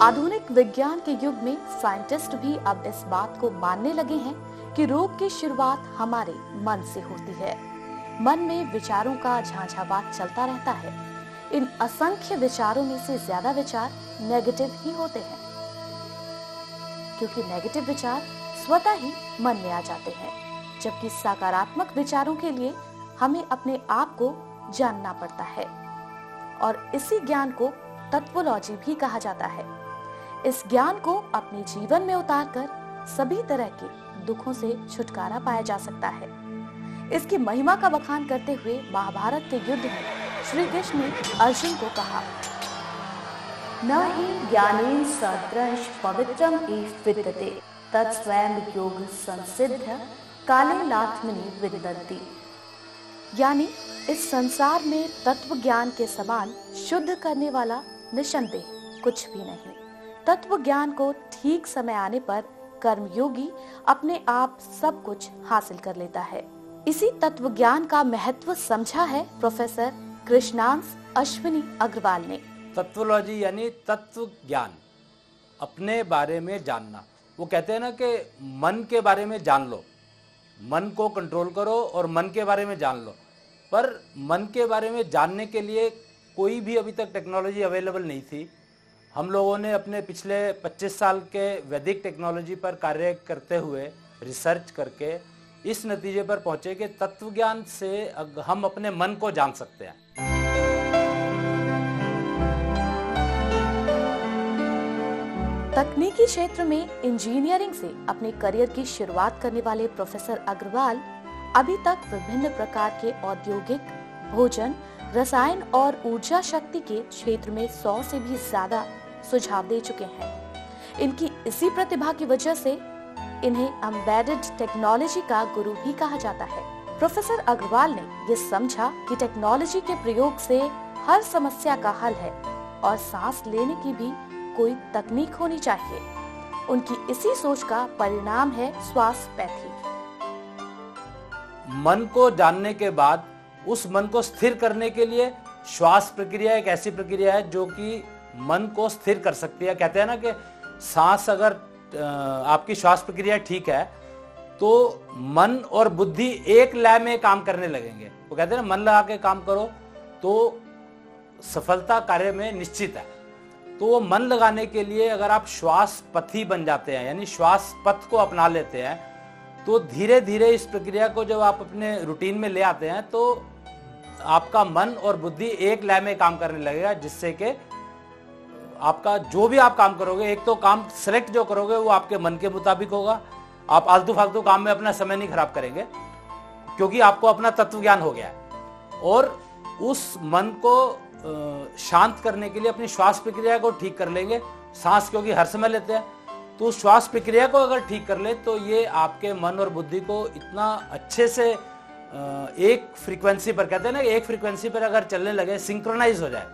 आधुनिक विज्ञान के युग में साइंटिस्ट भी अब इस बात को मानने लगे हैं कि रोग की शुरुआत हमारे मन से होती है। मन में विचारों का झांझावात चलता रहता है। इन असंख्य विचारों में से ज्यादा विचार नेगेटिव ही होते हैं, क्योंकि नेगेटिव विचार स्वतः ही मन में आ जाते हैं, जबकि सकारात्मक विचारों के लिए हमें अपने आप को जानना पड़ता है और इसी ज्ञान को तत्वोलॉजी भी कहा जाता है। इस ज्ञान को अपने जीवन में उतारकर सभी तरह के दुखों से छुटकारा पाया जा सकता है। इसकी महिमा का बखान करते हुए महाभारत के युद्ध में श्री कृष्ण ने अर्जुन को कहा, न हि ज्ञानेन सदृश पवित्रम एव विद्यते तत्स्वयं योग संसिद्ध कालेनात्मनि विदन्ति। यानी इस संसार में तत्व ज्ञान के समान शुद्ध करने वाला निसंदेह कुछ भी नहीं। तत्व ज्ञान को ठीक समय आने पर कर्मयोगी अपने आप सब कुछ हासिल कर लेता है। इसी तत्व ज्ञान का महत्व समझा है प्रोफेसर कृष्णांश अश्विनी अग्रवाल ने। तत्वोलॉजी यानी तत्व ज्ञान, अपने बारे में जानना। वो कहते हैं ना कि मन के बारे में जान लो, मन को कंट्रोल करो और मन के बारे में जान लो। पर मन के बारे में जानने के लिए कोई भी अभी तक टेक्नोलॉजी अवेलेबल नहीं थी। हम लोगों ने अपने पिछले 25 साल के वैदिक टेक्नोलॉजी पर कार्य करते हुए रिसर्च करके इस नतीजे पर पहुंचे कि तत्व ज्ञान से हम अपने मन को जान सकते हैं। तकनीकी क्षेत्र में इंजीनियरिंग से अपने करियर की शुरुआत करने वाले प्रोफेसर अग्रवाल अभी तक विभिन्न प्रकार के औद्योगिक, भोजन, रसायन और ऊर्जा शक्ति के क्षेत्र में 100 से भी ज्यादा सुझाव दे चुके हैं। इनकी इसी प्रतिभा की वजह से इन्हें एम्बेडेड टेक्नोलॉजी का गुरु भी कहा जाता है। प्रोफेसर अग्रवाल ने ये समझा कि टेक्नोलॉजी के प्रयोग से हर समस्या का हल है और सांस लेने की भी कोई तकनीक होनी चाहिए। उनकी इसी सोच का परिणाम है श्वासपैथी। मन को जानने के बाद उस मन को स्थिर करने के लिए श्वास प्रक्रिया एक ऐसी प्रक्रिया है जो कि मन को स्थिर कर सकती है। कहते हैं ना कि सांस, अगर आपकी श्वास प्रक्रिया ठीक है तो मन और बुद्धि एक लय में काम करने लगेंगे। वो कहते हैं ना, मन लगा के काम करो तो सफलता कार्य में निश्चित है। तो वो मन लगाने के लिए अगर आप श्वास पथी बन जाते हैं, यानी श्वास पथ को अपना लेते हैं, तो धीरे धीरे इस प्रक्रिया को जब आप अपने रूटीन में ले आते हैं तो आपका मन और बुद्धि एक लय में काम करने लगेगा, जिससे कि आपका जो भी आप काम करोगे, एक तो काम सेलेक्ट जो करोगे वो आपके मन के मुताबिक होगा। आप आलतू फालतू काम में अपना समय नहीं खराब करेंगे, क्योंकि आपको अपना तत्व ज्ञान हो गया है। और उस मन को शांत करने के लिए अपनी श्वास प्रक्रिया को ठीक कर लेंगे। सांस क्योंकि हर समय लेते हैं, तो श्वास प्रक्रिया को अगर ठीक कर ले तो ये आपके मन और बुद्धि को इतना अच्छे से एक फ्रीक्वेंसी पर, कहते हैं ना, एक फ्रीक्वेंसी पर अगर चलने लगे, सिंक्रोनाइज हो जाए,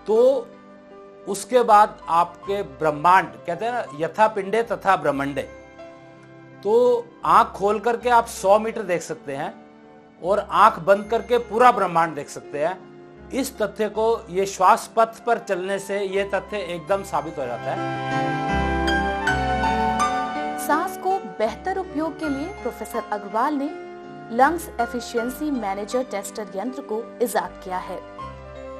तो उसके बाद आपके ब्रह्मांड, कहते हैं ना, यथा पिंडे तथा ब्रह्मंडे, तो आंख खोल करके आप 100 मीटर देख सकते हैं और आंख बंद करके पूरा ब्रह्मांड देख सकते हैं। इस तथ्य को, ये श्वास पथ पर चलने से ये तथ्य एकदम साबित हो जाता है। सांस को बेहतर उपयोग के लिए प्रोफेसर अग्रवाल ने लंग्स एफिशिएंसी मैनेजर टेस्टर यंत्र को इजाद किया है।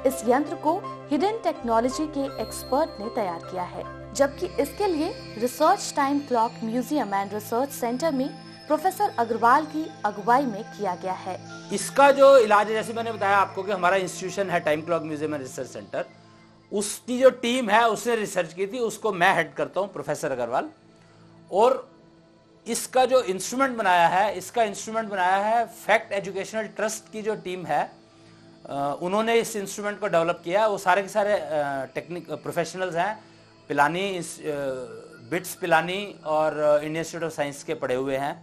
इस यंत्र को हिडन टेक्नोलॉजी के एक्सपर्ट ने तैयार किया है, जबकि इसके लिए research time clock museum and research centre में प्रोफेसर अग्रवाल की अगुवाई में किया गया है। इसका जो इलाज है, जैसे मैंने बताया आपको कि हमारा इंस्टीट्यूशन है time clock museum and research centre, उसकी जो टीम है उसने रिसर्च की थी, उसको मैं हेड करता हूँ, प्रोफेसर अग्रवाल। और इसका जो इंस्ट्रूमेंट बनाया है, इसका इंस्ट्रूमेंट बनाया है फैक्ट एजुकेशनल ट्रस्ट की जो टीम है, उन्होंने इस इंस्ट्रूमेंट को डेवलप किया। वो सारे के सारे टेक्निक प्रोफेशनल्स हैं, पिलानी, बिट्स पिलानी और इंडियन इंस्टीट्यूट ऑफ साइंस के पढ़े हुए हैं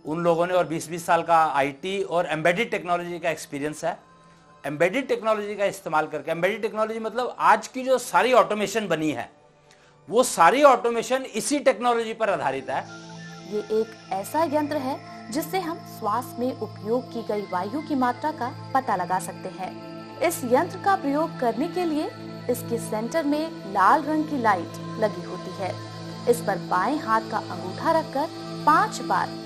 उन लोगों ने, और 20-20 साल का आईटी और एम्बेडेड टेक्नोलॉजी का एक्सपीरियंस है। एम्बेडेड टेक्नोलॉजी का इस्तेमाल करके, एम्बेडेड टेक्नोलॉजी मतलब आज की जो सारी ऑटोमेशन बनी है वो सारी ऑटोमेशन इसी टेक्नोलॉजी पर आधारित है। ये एक ऐसा यंत्र है जिससे हम श्वास में उपयोग की गई वायु की मात्रा का पता लगा सकते हैं। इस यंत्र का प्रयोग करने के लिए इसके सेंटर में लाल रंग की लाइट लगी होती है। इस पर बाएं हाथ का अंगूठा रखकर 5 बार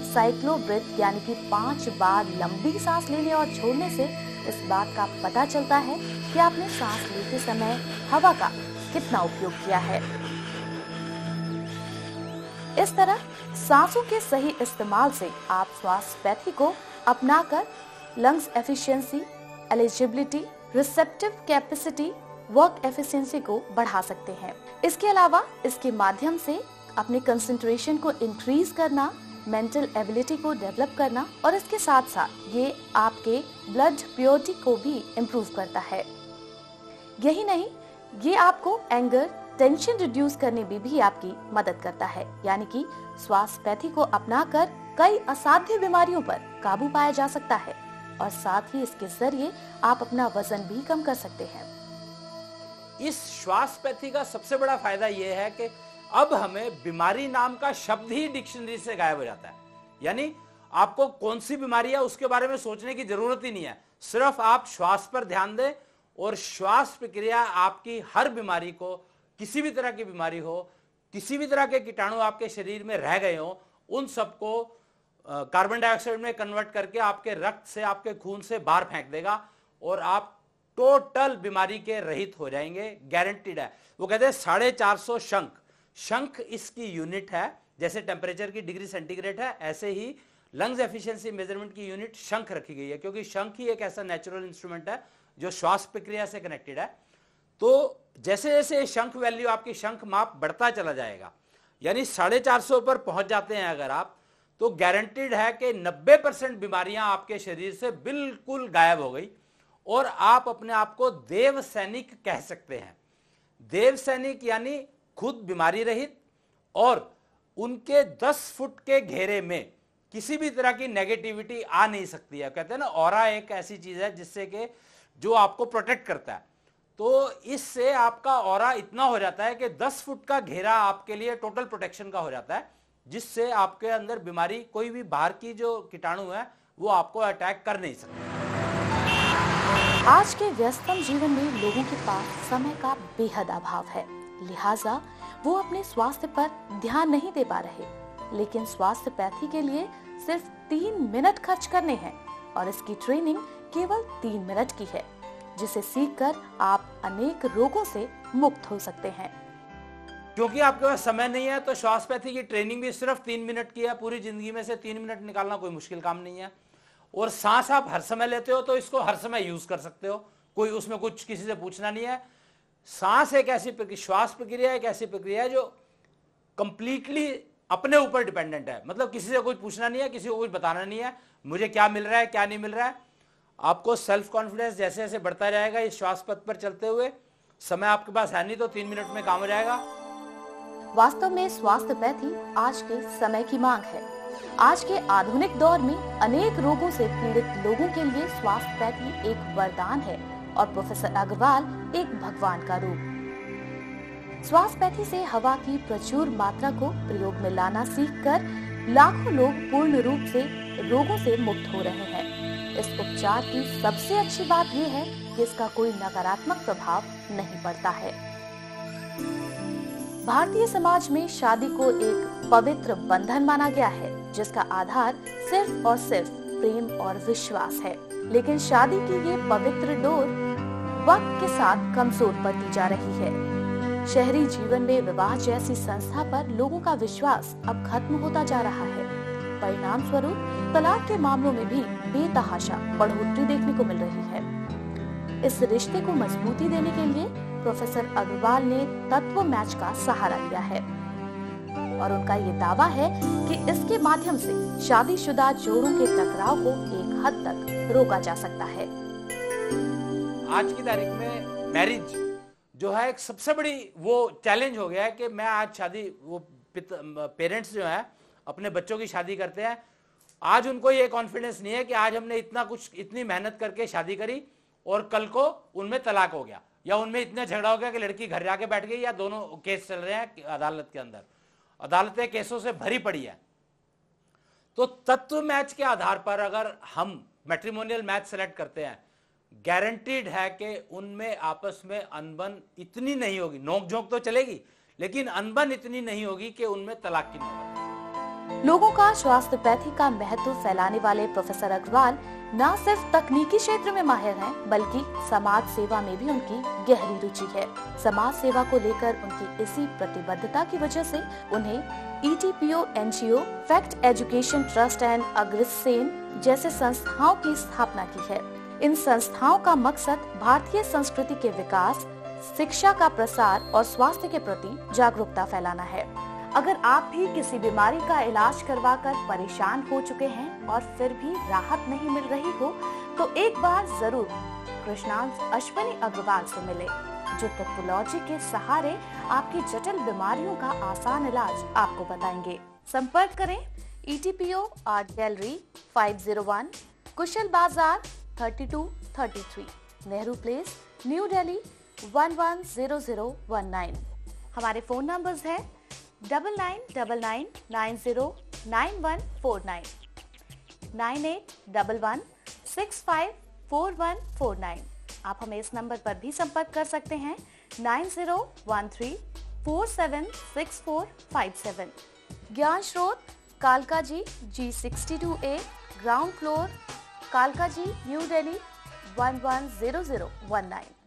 साइक्लो ब्रेथ यानी कि 5 बार लंबी सांस लेने और छोड़ने से इस बात का पता चलता है कि आपने सांस लेते समय हवा का कितना उपयोग किया है। इस तरह सांसों के सही इस्तेमाल से आप श्वासपैथी को अपनाकर lungs efficiency, eligibility, receptive capacity, work efficiency को बढ़ा सकते हैं। इसके अलावा इसके माध्यम से अपने कंसंट्रेशन को इंक्रीज करना, मेंटल एबिलिटी को डेवलप करना और इसके साथ साथ ये आपके ब्लड प्योरिटी को भी इम्प्रूव करता है। यही नहीं, ये आपको एंगर, टेंशन रिड्यूस करने में भी आपकी मदद करता है। यानी कि श्वासपैथी को अपनाकर कई असाध्य बीमारियों पर काबू पाया जा सकता है और साथ ही इसके जरिए आप अपना वजन भी कम कर सकते हैं। इस श्वासपैथी का सबसे बड़ा फायदा यह है कि अब हमें बीमारी नाम का शब्द ही डिक्शनरी से गायब हो जाता है। यानी आपको कौन सी बीमारी है उसके बारे में सोचने की जरूरत ही नहीं है। सिर्फ आप श्वास पर ध्यान दें और श्वास प्रक्रिया आपकी हर बीमारी को, किसी भी तरह की बीमारी हो, किसी भी तरह के कीटाणु आपके शरीर में रह गए हो, उन सबको कार्बन डाइऑक्साइड में कन्वर्ट करके आपके रक्त से, आपके खून से बाहर फेंक देगा और आप टोटल बीमारी के रहित हो जाएंगे, गारंटीड है। वो कहते हैं 450 शंख। शंख इसकी यूनिट है, जैसे टेम्परेचर की डिग्री सेंटीग्रेड है, ऐसे ही लंग्स एफिशिएंसी मेजरमेंट की यूनिट शंख रखी गई है, क्योंकि शंख ही एक ऐसा नेचुरल इंस्ट्रूमेंट है जो श्वास प्रक्रिया से कनेक्टेड है। तो जैसे जैसे शंख वैल्यू, आपकी शंख माप बढ़ता चला जाएगा, यानी 450 पर पहुंच जाते हैं अगर आप, तो गारंटीड है कि 90% बीमारियां आपके शरीर से बिल्कुल गायब हो गई और आप अपने आप को देव सैनिक कह सकते हैं। देव सैनिक यानी खुद बीमारी रहित और उनके 10 फुट के घेरे में किसी भी तरह की नेगेटिविटी आ नहीं सकती है। कहते हैं ना, ऑरा एक ऐसी चीज है जिससे कि जो आपको प्रोटेक्ट करता है। तो इससे आपका ऑरा इतना हो जाता है कि 10 फुट का घेरा आपके लिए टोटल प्रोटेक्शन का हो जाता है, जिससे आपके अंदर बीमारी, कोई भी बाहर की जो कीटाणु है वो आपको अटैक कर नहीं सकते। आज के व्यस्तम जीवन में लोगों के पास समय का बेहद अभाव है, लिहाजा वो अपने स्वास्थ्य पर ध्यान नहीं दे पा रहे। लेकिन श्वासपैथी के लिए सिर्फ 3 मिनट खर्च करने हैं और इसकी ट्रेनिंग केवल 3 मिनट की है, जिसे सीखकर आप अनेक रोगों से मुक्त हो सकते हैं। क्योंकि आपके पास समय नहीं है तो श्वासपैथी की ट्रेनिंग भी सिर्फ 3 मिनट की है। पूरी जिंदगी में से 3 मिनट निकालना कोई मुश्किल काम नहीं है। और सांस आप हर समय लेते हो तो इसको हर समय यूज कर सकते हो, कोई उसमें कुछ किसी से पूछना नहीं है। सांस एक ऐसी श्वास प्रक्रिया एक ऐसी प्रक्रिया है जो कंप्लीटली अपने ऊपर डिपेंडेंट है। मतलब किसी से कुछ पूछना नहीं है, किसी को कुछ बताना नहीं है मुझे क्या मिल रहा है क्या नहीं मिल रहा है। आपको सेल्फ कॉन्फिडेंस जैसे जैसे बढ़ता जाएगा इस श्वास पथ पर चलते हुए, समय आपके पास है नहीं तो 3 मिनट में काम हो जाएगा। वास्तव में श्वासपैथी आज के समय की मांग है। आज के आधुनिक दौर में अनेक रोगों से पीड़ित लोगों के लिए श्वासपैथी एक वरदान है और प्रोफेसर अग्रवाल एक भगवान का रूप। श्वासपैथी से हवा की प्रचुर मात्रा को प्रयोग में लाना सीखकर लाखों लोग पूर्ण रूप से रोगों से मुक्त हो रहे हैं। इस उपचार की सबसे अच्छी बात यह है कि इसका कोई नकारात्मक प्रभाव नहीं पड़ता है। भारतीय समाज में शादी को एक पवित्र बंधन माना गया है, जिसका आधार सिर्फ और सिर्फ प्रेम और विश्वास है। लेकिन शादी की ये पवित्र डोर वक्त के साथ कमजोर पड़ती जा रही है। शहरी जीवन में विवाह जैसी संस्था पर लोगों का विश्वास अब खत्म होता जा रहा है। परिणाम स्वरूप तलाक के मामलों में भी बेतहाशा बढ़ोतरी देखने को मिल रही है। इस रिश्ते को मजबूती देने के लिए प्रोफेसर अग्रवाल ने तत्व मैच का सहारा लिया है और उनका ये दावा है कि इसके माध्यम से शादीशुदा जोड़ों के टकराव को एक हद तक रोका जा सकता है। आज की तारीख में मैरिज जो है एक सबसे बड़ी वो चैलेंज हो गया है कि मैं आज शादी, वो पेरेंट्स जो है अपने बच्चों की शादी करते हैं, आज उनको ये कॉन्फिडेंस नहीं है कि आज हमने इतना कुछ, इतनी मेहनत करके शादी करी और कल को उनमें तलाक हो गया या उनमें इतना झगड़ा हो गया कि लड़की घर जाके बैठ गई, या दोनों केस चल रहे हैं अदालत के अंदर, अदालतें केसों से भरी पड़ी है। तो तत्व मैच के आधार पर अगर हम मैट्रिमोनियल मैच सेलेक्ट करते हैं गारंटीड है कि उनमें आपस में अनबन इतनी नहीं होगी, नोक-झोंक तो चलेगी लेकिन अनबन इतनी नहीं होगी कि उनमें तलाक की नौबत। लोगों का स्वास्थ्यपैथी का महत्व फैलाने वाले प्रोफेसर अग्रवाल न सिर्फ तकनीकी क्षेत्र में माहिर हैं, बल्कि समाज सेवा में भी उनकी गहरी रुचि है। समाज सेवा को लेकर उनकी इसी प्रतिबद्धता की वजह से उन्हें ETPO NGO, fact education trust and Agrasen जैसे संस्थाओं की स्थापना की है। इन संस्थाओं का मकसद भारतीय संस्कृति के विकास, शिक्षा का प्रसार और स्वास्थ्य के प्रति जागरूकता फैलाना है। अगर आप भी किसी बीमारी का इलाज करवाकर परेशान हो चुके हैं और फिर भी राहत नहीं मिल रही हो, तो एक बार जरूर कृष्णांश अश्विनी अग्रवाल से मिले, जो तत्वोलॉजी के सहारे आपकी जटिल बीमारियों का आसान इलाज आपको बताएंगे। संपर्क करें ETPO आर्ट गैलरी 501, कुशल बाजार 3233, नेहरू प्लेस, न्यू दिल्ली 110019। हमारे फोन नंबर्स है 9999909149, 9811654149। आप हमें इस नंबर पर भी संपर्क कर सकते हैं 9013476457। ज्ञान स्रोत कालका जी G62A, ग्राउंड फ्लोर, कालका जी, न्यू दिल्ली 110019।